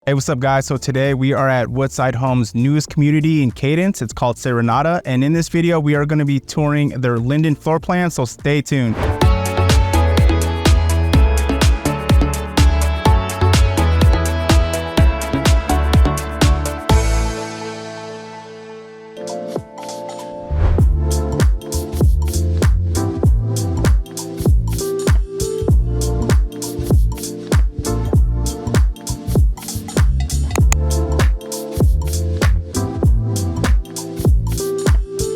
Hey, what's up guys? So today we are at Woodside Homes' newest community in Cadence. It's called Serenata. And in this video, we are going to be touring their Linden floor plan. So stay tuned.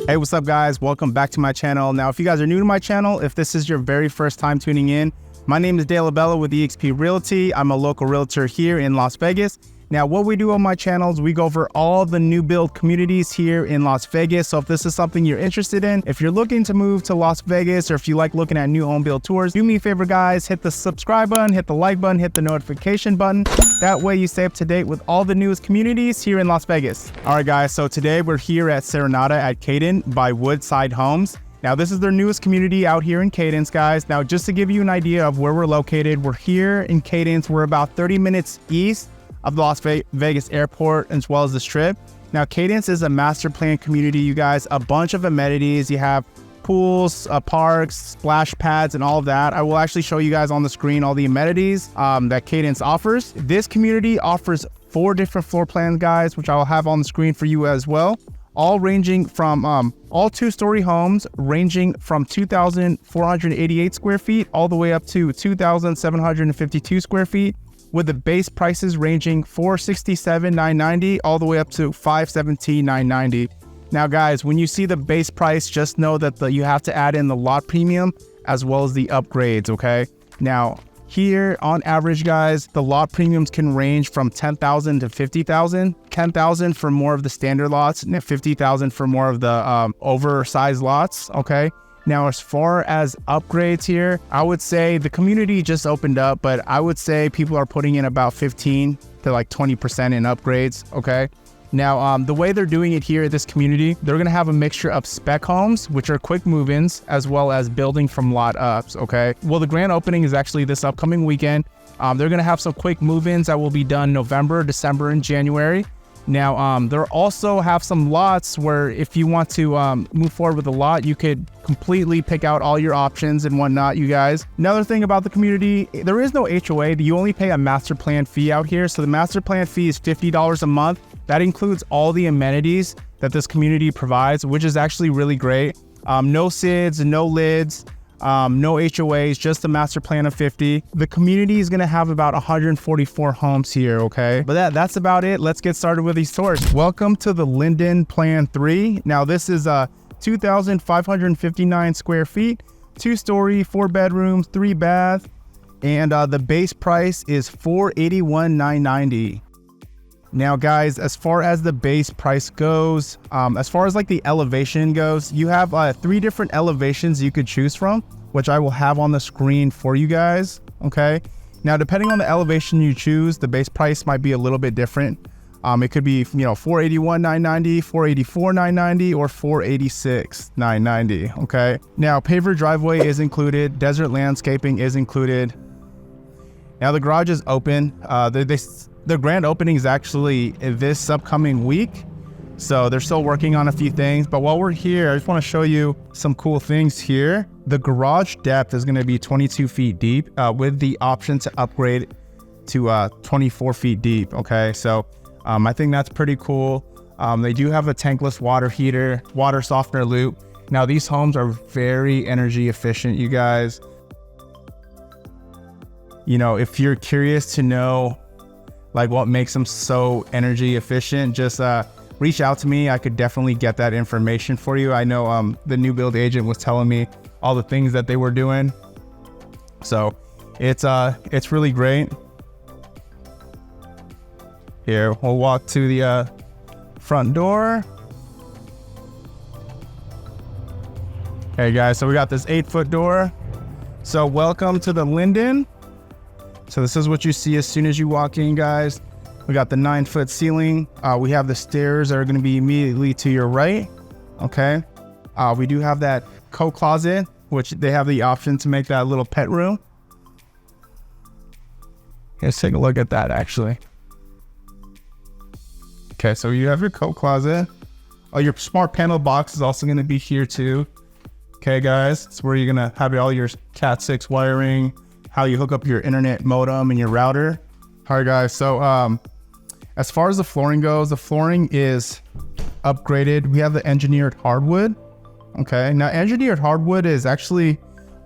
Hey, what's up guys? Welcome back to my channel. Now, if you guys are new to my channel, if this is your very first time tuning in, my name is Dale Abella with eXp Realty. I'm a local realtor here in Las Vegas. Now, what we do on my channel is we go over all the new build communities here in Las Vegas. So if this is something you're interested in, if you're looking to move to Las Vegas, or if you like looking at new home build tours, do me a favor guys, hit the subscribe button, hit the like button, hit the notification button. That way you stay up to date with all the newest communities here in Las Vegas. All right guys, so today we're here at Serenata at Cadence by Woodside Homes. Now this is their newest community out here in Cadence, guys. Now just to give you an idea of where we're located, we're here in Cadence. We're about 30 minutes east of the Las Vegas airport as well as the Strip. Now Cadence is a master plan community, you guys. A bunch of amenities. You have pools, parks, splash pads, and all of that. I will actually show you guys on the screen all the amenities that Cadence offers. This community offers 4 different floor plans, guys, which I will have on the screen for you as well. All ranging from all 2-story homes ranging from 2,488 square feet all the way up to 2,752 square feet, with the base prices ranging $467,990 all the way up to $517,990. Now guys, when you see the base price, just know that you have to add in the lot premium as well as the upgrades, okay? Now here on average guys, the lot premiums can range from $10,000 to $50,000. $10,000 for more of the standard lots and $50,000 for more of the oversized lots, okay? Now, as far as upgrades here, I would say the community just opened up, but I would say people are putting in about 15 to like 20% in upgrades, okay? Now, the way they're doing it here at this community, they're gonna have a mixture of spec homes, which are quick move-ins, as well as building from lot ups, okay? Well, the grand opening is actually this upcoming weekend. They're gonna have some quick move-ins that will be done November, December, and January. Now, they'll also have some lots where if you want to move forward with a lot, you could completely pick out all your options and whatnot, you guys. Another thing about the community, there is no HOA. You only pay a master plan fee out here. So the master plan fee is $50 a month. That includes all the amenities that this community provides, which is actually really great. No SIDs, no lids, no HOAs, just a master plan of 50. The community is going to have about 144 homes here, okay? But that's about it. Let's get started with these tours. Welcome to the Linden Plan 3. Now this is 2,559 square feet, 2-story, 4 bedrooms, 3 bath, and the base price is $481,990. Now guys, as far as the base price goes, as far as like the elevation goes, you have 3 different elevations you could choose from, which I will have on the screen for you guys, okay? Now, depending on the elevation you choose, the base price might be a little bit different. It could be, you know, $481,990, $484,990, or $486,990, okay? Now, paver driveway is included. Desert landscaping is included. Now, the garage is open. The grand opening is actually this upcoming week. So they're still working on a few things. But while we're here, I just want to show you some cool things here. The garage depth is going to be 22 feet deep with the option to upgrade to 24 feet deep. Okay, so I think that's pretty cool. They do have a tankless water heater, water softener loop. Now these homes are very energy efficient, you guys. You know, if you're curious to know like what makes them so energy efficient, just reach out to me. I could definitely get that information for you. I know the new build agent was telling me all the things that they were doing. So it's really great. Here, we'll walk to the front door. Hey guys, so we got this 8-foot door. So welcome to the Linden. So this is what you see as soon as you walk in, guys. We got the 9-foot ceiling. We have the stairs that are going to be immediately to your right. Okay. We do have that coat closet, which they have the option to make that little pet room. Let's take a look at that actually. Okay, so you have your coat closet. Oh, your smart panel box is also going to be here too. Okay, guys, it's where you're going to have all your Cat 6 wiring, how you hook up your internet modem and your router. All right, guys, so as far as the flooring goes, the flooring is upgraded. We have the engineered hardwood. Okay, now engineered hardwood is actually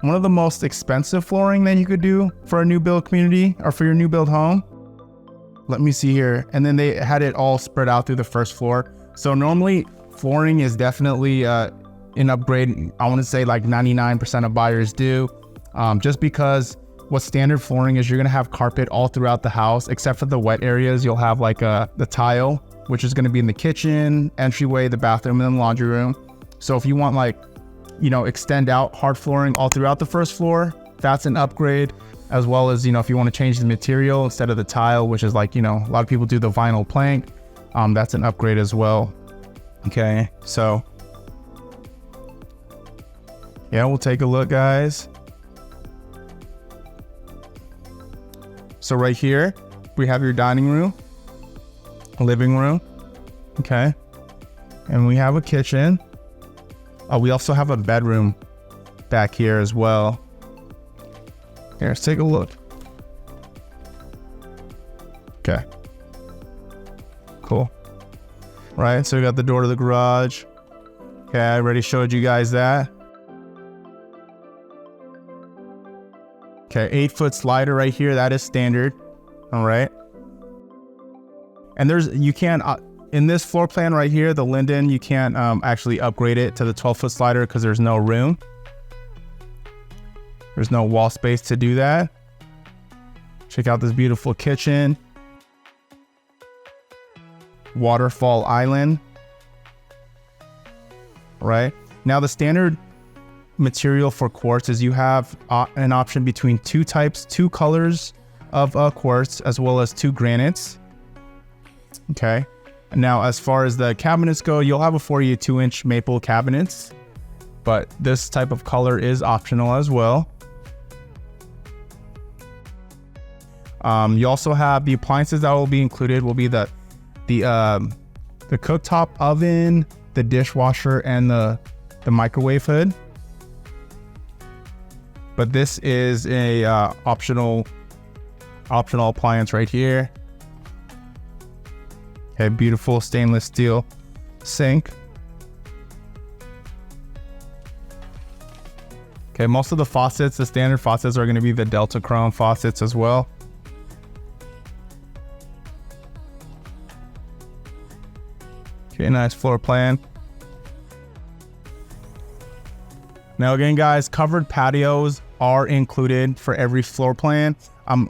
one of the most expensive flooring that you could do for a new build community or for your new build home. Let me see here. And then they had it all spread out through the first floor. So normally flooring is definitely an upgrade. I want to say like 99% of buyers do, just because what standard flooring is, you're going to have carpet all throughout the house, except for the wet areas. You'll have like the tile, which is going to be in the kitchen, entryway, the bathroom, and the laundry room. So if you want like, you know, extend out hard flooring all throughout the first floor, that's an upgrade. As well as, you know, if you want to change the material instead of the tile, which is like, you know, a lot of people do the vinyl plank, that's an upgrade as well. Okay, so yeah, we'll take a look, guys. So right here, we have your dining room, living room, okay, and we have a kitchen. We also have a bedroom back here as well. Here, let's take a look. Okay. Cool. Right, so we got the door to the garage. Okay, I already showed you guys that. Okay, 8-foot slider right here. That is standard. All right. And you can't, in this floor plan right here, the Linden, you can't actually upgrade it to the 12-foot slider because there's no room. There's no wall space to do that. Check out this beautiful kitchen. Waterfall island. Right. Now the standard material for quartz is you have an option between two colors of quartz, as well as 2 granites. Okay. Now, as far as the cabinets go, you'll have a 42-inch maple cabinets, but this type of color is optional as well. You also have the appliances that will be included will be the cooktop oven, the dishwasher, and the microwave hood. But this is a optional appliance right here. Okay, beautiful stainless steel sink. Okay, most of the faucets, the standard faucets, are going to be the Delta Chrome faucets as well. Okay, nice floor plan. Now again, guys, covered patios are included for every floor plan,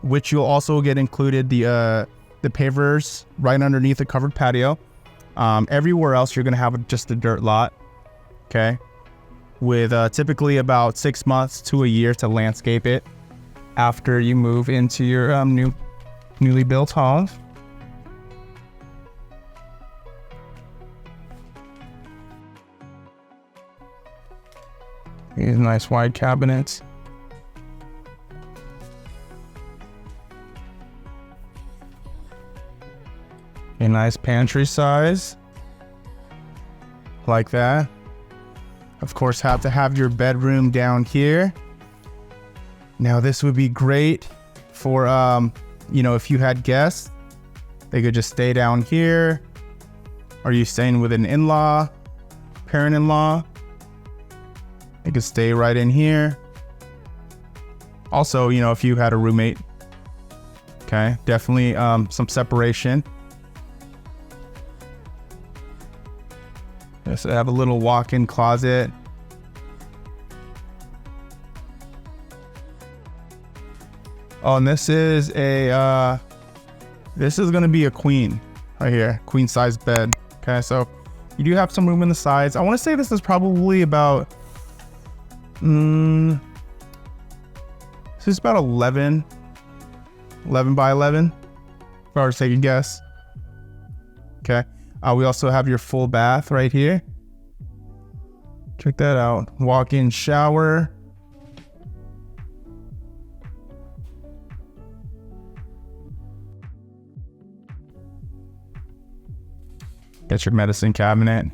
which you'll also get included the pavers right underneath the covered patio. Everywhere else, you're going to have just a dirt lot, okay, with typically about 6 months to a year to landscape it after you move into your newly built home. These nice wide cabinets. A nice pantry size. Like that. Of course, have to have your bedroom down here. Now this would be great for, you know, if you had guests, they could just stay down here. Are you staying with an in-law, parent-in-law? They could stay right in here. Also, you know, if you had a roommate, okay, definitely some separation. Yes, I have a little walk-in closet. Oh, and this is a gonna be a queen right here, queen size bed. Okay, so you do have some room in the sides. I want to say this is probably about this is about 11 by 11, if I were to take a guess. Okay. We also have your full bath right here. Check that out. Walk-in shower. Get your medicine cabinet.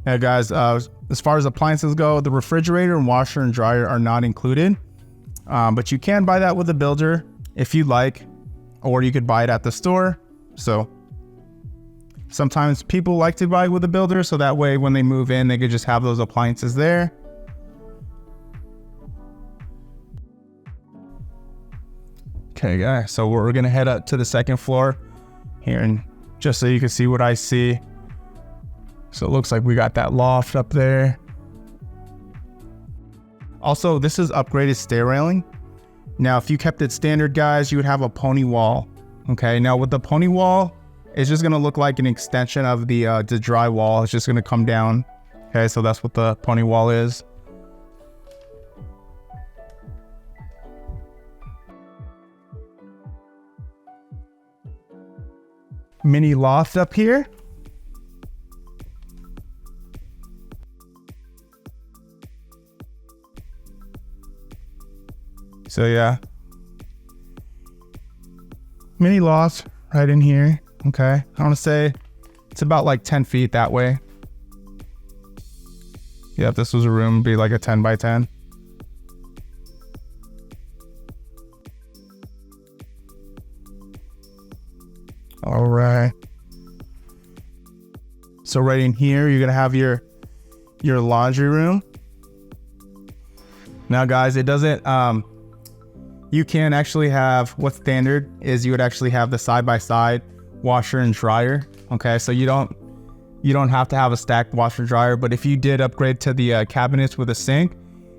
Now guys, as far as appliances go, the refrigerator and washer and dryer are not included, but you can buy that with a builder if you like, or you could buy it at the store. So sometimes people like to buy with a builder, so that way when they move in, they could just have those appliances there. Okay guys, so we're gonna head up to the second floor here, and just so you can see what I see. So it looks like we got that loft up there. Also, this is upgraded stair railing. Now, if you kept it standard, guys, you would have a pony wall. Okay, now with the pony wall, it's just gonna look like an extension of the dry wall. It's just gonna come down. Okay, so that's what the pony wall is. Mini loft up here. So yeah, mini loft right in here. Okay, I want to say it's about like 10 feet that way. Yeah, if this was a room, it'd be like a 10 by 10. All right. So right in here, you're gonna have your laundry room. Now guys, it doesn't, you can actually have, what's standard is you would actually have the side-by-side washer and dryer. Okay, so you don't have to have a stacked washer and dryer, but if you did upgrade to the cabinets with a sink,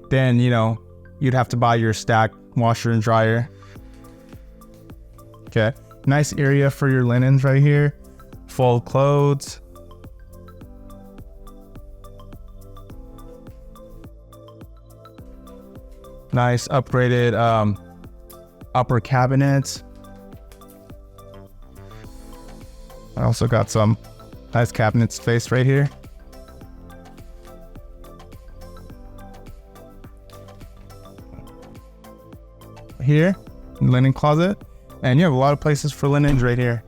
then you'd have to buy your stacked washer and dryer. Okay, nice area for your linens right here. Fold clothes. Nice upgraded upper cabinets. I also got some nice cabinet space right here. Here, linen closet. And you have a lot of places for linens right here.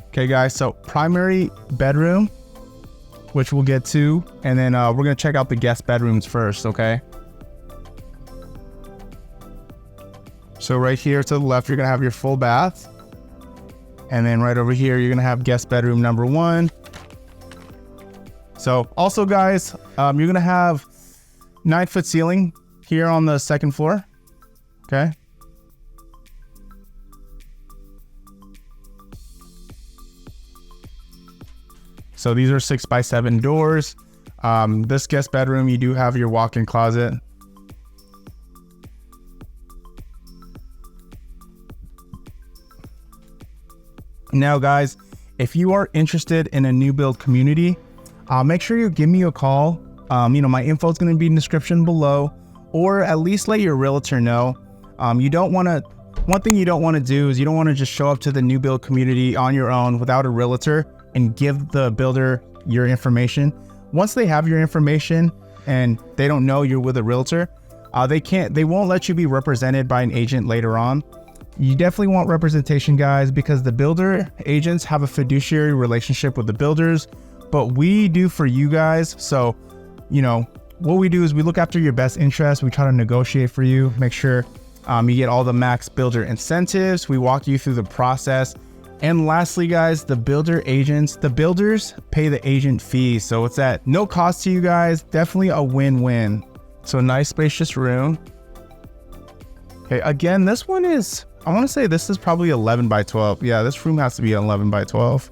Okay guys, so primary bedroom, which we'll get to, and then we're gonna check out the guest bedrooms first, okay? So right here to the left, you're gonna have your full bath. And then right over here, you're gonna have guest bedroom number 1. So also guys, you're gonna have 9-foot ceiling here on the second floor, okay? So these are 6x7 doors. This guest bedroom, you do have your walk-in closet. Now guys, if you are interested in a new build community, make sure you give me a call. My info is going to be in the description below, or at least let your realtor know. One thing you don't want to do is you don't want to just show up to the new build community on your own without a realtor and give the builder your information. Once they have your information and they don't know you're with a realtor, they won't let you be represented by an agent later on. You definitely want representation, guys, because the builder agents have a fiduciary relationship with the builders, but we do for you guys. So, what we do is we look after your best interest. We try to negotiate for you, make sure you get all the max builder incentives. We walk you through the process. And lastly, guys, the builders pay the agent fees. So it's at no cost to you guys. Definitely a win-win. So nice spacious room. Okay, again, this one is, I want to say this is probably 11 by 12. Yeah, this room has to be 11 by 12.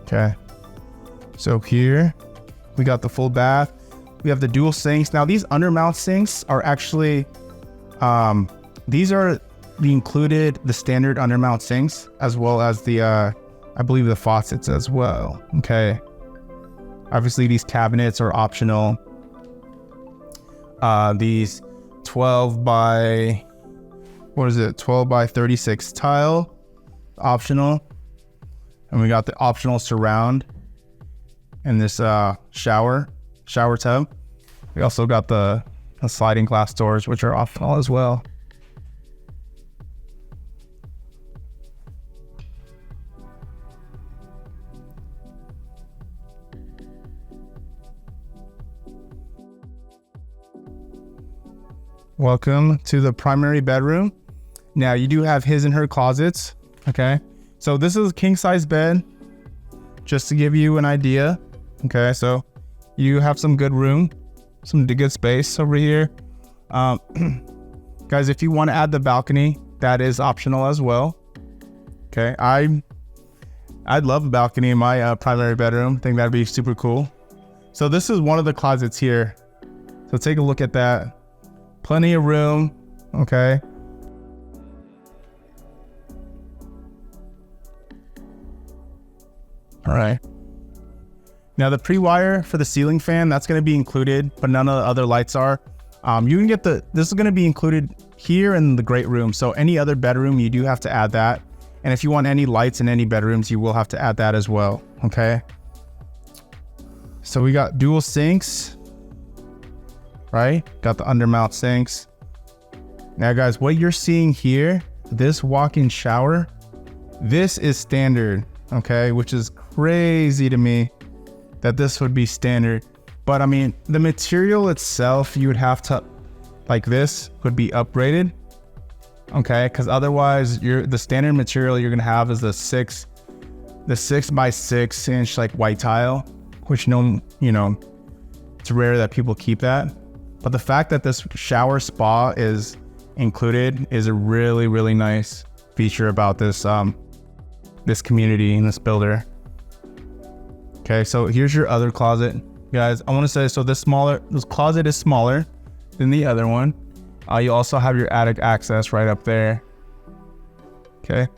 Okay. So here we got the full bath. We have the dual sinks. Now these undermount sinks are actually, these are the standard undermount sinks, as well as the, I believe the faucets as well. Okay. Obviously these cabinets are optional. These 12 by 36 tile, optional. And we got the optional surround. and this shower tub. We also got the sliding glass doors, which are optional as well. Welcome to the primary bedroom. Now you do have his and her closets. Okay, so this is a king size bed, just to give you an idea. Okay, so you have some good room, some good space over here. Guys, if you want to add the balcony, that is optional as well. Okay, I'd love a balcony in my primary bedroom. I think that'd be super cool. So this is one of the closets here. So take a look at that. Plenty of room. Okay. All right. Now the pre-wire for the ceiling fan, that's going to be included, but none of the other lights are. You can get this is going to be included here in the great room. So any other bedroom, you do have to add that. And if you want any lights in any bedrooms, you will have to add that as well. Okay. So we got dual sinks, right? Got the undermount sinks. Now guys, what you're seeing here, this walk-in shower, this is standard, okay? Which is crazy to me that this would be standard. But I mean, the material itself, you would have to, like this would be upgraded, okay? Because otherwise the standard material you're gonna have is the 6 by 6 inch like white tile, which it's rare that people keep that. But the fact that this shower spa is included is a really, really nice feature about this this community and this builder. Okay, so here's your other closet, guys. I want to say, so this closet is smaller than the other one. You also have your attic access right up there. Okay,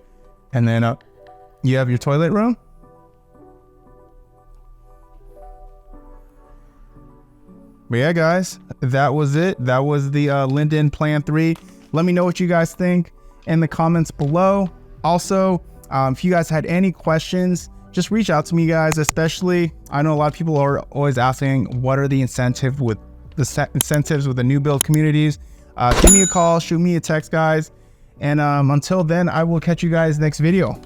and then you have your toilet room. But yeah, guys, that was it. That was the Linden Plan 3. Let me know what you guys think in the comments below. Also, if you guys had any questions, just reach out to me, guys. Especially, I know a lot of people are always asking, what are the incentives with the new build communities? Give me a call, shoot me a text, guys. And until then, I will catch you guys next video.